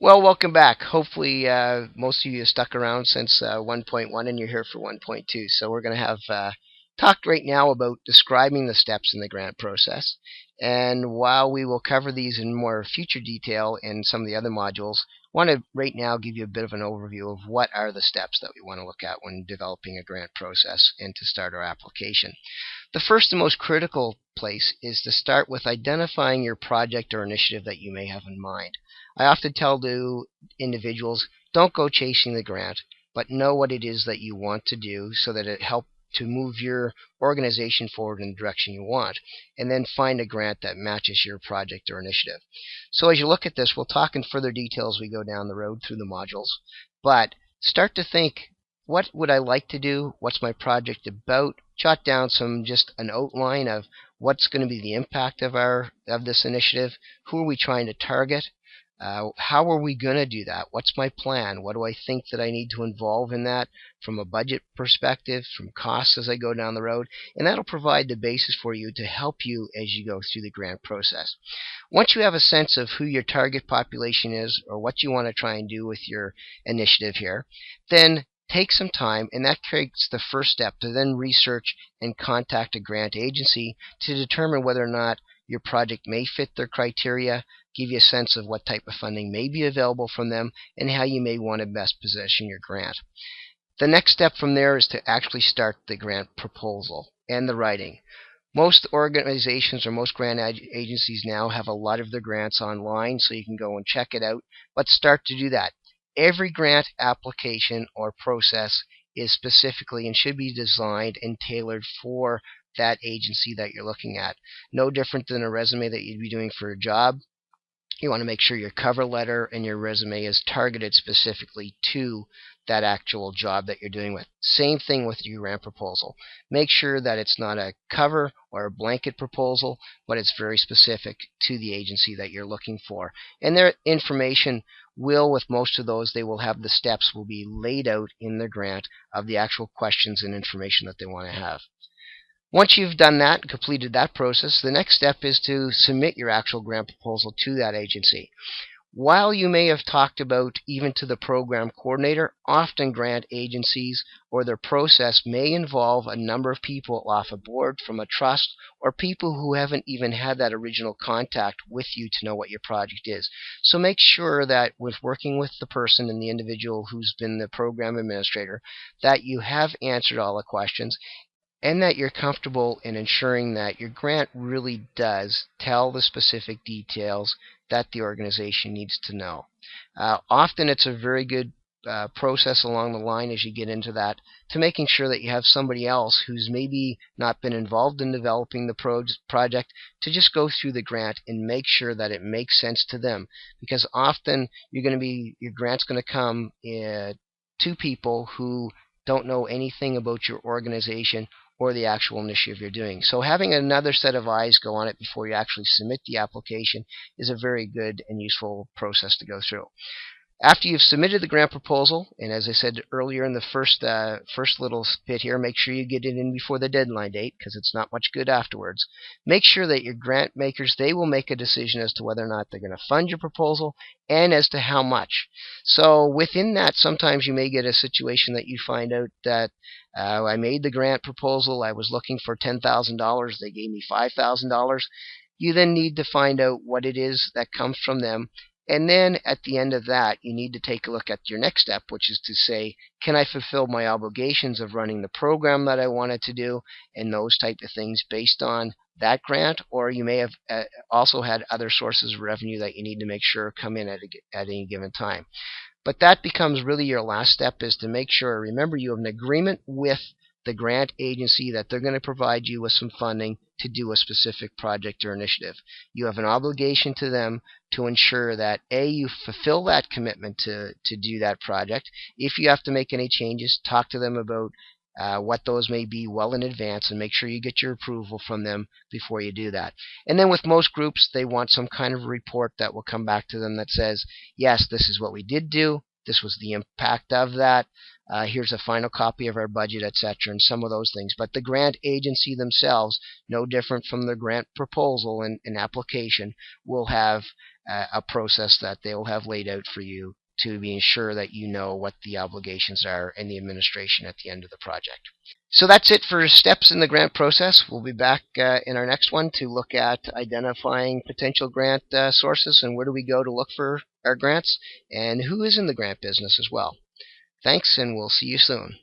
Well, welcome back. Hopefully, most of you have stuck around since 1.1 and you're here for 1.2. So, we're going to have talked right now about describing the steps in the grant process. And while we will cover these in more future detail in some of the other modules, I want to right now give you a bit of an overview of what are the steps that we want to look at when developing a grant process and to start our application. The first and most critical place is to start with identifying your project or initiative that you may have in mind. I often tell to individuals, don't go chasing the grant, but know what it is that you want to do so that it helps to move your organization forward in the direction you want, and then find a grant that matches your project or initiative. So as you look at this, we'll talk in further detail as we go down the road through the modules, but start to think, what would I like to do? What's my project about? Jot down just an outline of what's going to be the impact of this initiative. Who are we trying to target? How are we going to do that? What's my plan? What do I think that I need to involve in that from a budget perspective, from costs as I go down the road? And that'll provide the basis for you to help you as you go through the grant process. Once you have a sense of who your target population is or what you want to try and do with your initiative here, then take some time, and that creates the first step to then research and contact a grant agency to determine whether or not your project may fit their criteria, give you a sense of what type of funding may be available from them, and how you may want to best position your grant. The next step from there is to actually start the grant proposal and the writing. Most organizations or most grant agencies now have a lot of their grants online, so you can go and check it out, but start to do that. Every grant application or process is specifically and should be designed and tailored for that agency that you're looking at. No different than a resume that you'd be doing for a job. You want to make sure your cover letter and your resume is targeted specifically to that actual job that you're doing with. Same thing with your grant proposal. Make sure that it's not a cover or a blanket proposal, but it's very specific to the agency that you're looking for. And their information will, with most of those, they will have the steps will be laid out in the grant of the actual questions and information that they want to have. Once you've done that and completed that process, the next step is to submit your actual grant proposal to that agency. While you may have talked about even to the program coordinator, often grant agencies or their process may involve a number of people off a board from a trust or people who haven't even had that original contact with you to know what your project is. So make sure that with working with the person and the individual who's been the program administrator, that you have answered all the questions and that you're comfortable in ensuring that your grant really does tell the specific details that the organization needs to know. Often it's a very good process along the line as you get into that to making sure that you have somebody else who's maybe not been involved in developing the project to just go through the grant and make sure that it makes sense to them, because often your grant's going to come to people who don't know anything about your organization or the actual initiative you're doing. So having another set of eyes go on it before you actually submit the application is a very good and useful process to go through. After you've submitted the grant proposal, and as I said earlier in the first little bit here, make sure you get it in before the deadline date, because it's not much good afterwards. Make sure that your grant makers, they will make a decision as to whether or not they're going to fund your proposal and as to how much. So within that, sometimes you may get a situation that you find out that I made the grant proposal, I was looking for $10,000, they gave me $5,000. You then need to find out what it is that comes from them. And then at the end of that, you need to take a look at your next step, which is to say, can I fulfill my obligations of running the program that I wanted to do and those type of things based on that grant? Or you may have also had other sources of revenue that you need to make sure come in at any given time. But that becomes really your last step, is to make sure, remember, you have an agreement with the grant agency that they're going to provide you with some funding to do a specific project or initiative. You have an obligation to them to ensure that A, you fulfill that commitment to do that project. If you have to make any changes, talk to them about what those may be well in advance, and make sure you get your approval from them before you do that. And then with most groups, they want some kind of report that will come back to them that says, yes, this is what we did do, this was the impact of that, here's a final copy of our budget, etc., and some of those things. But the grant agency themselves, no different from the grant proposal and application, will have a process that they will have laid out for you to be ensure that you know what the obligations are and the administration at the end of the project. So that's it for steps in the grant process. We'll be back in our next one to look at identifying potential grant sources and where do we go to look for our grants and who is in the grant business as well. Thanks, and we'll see you soon.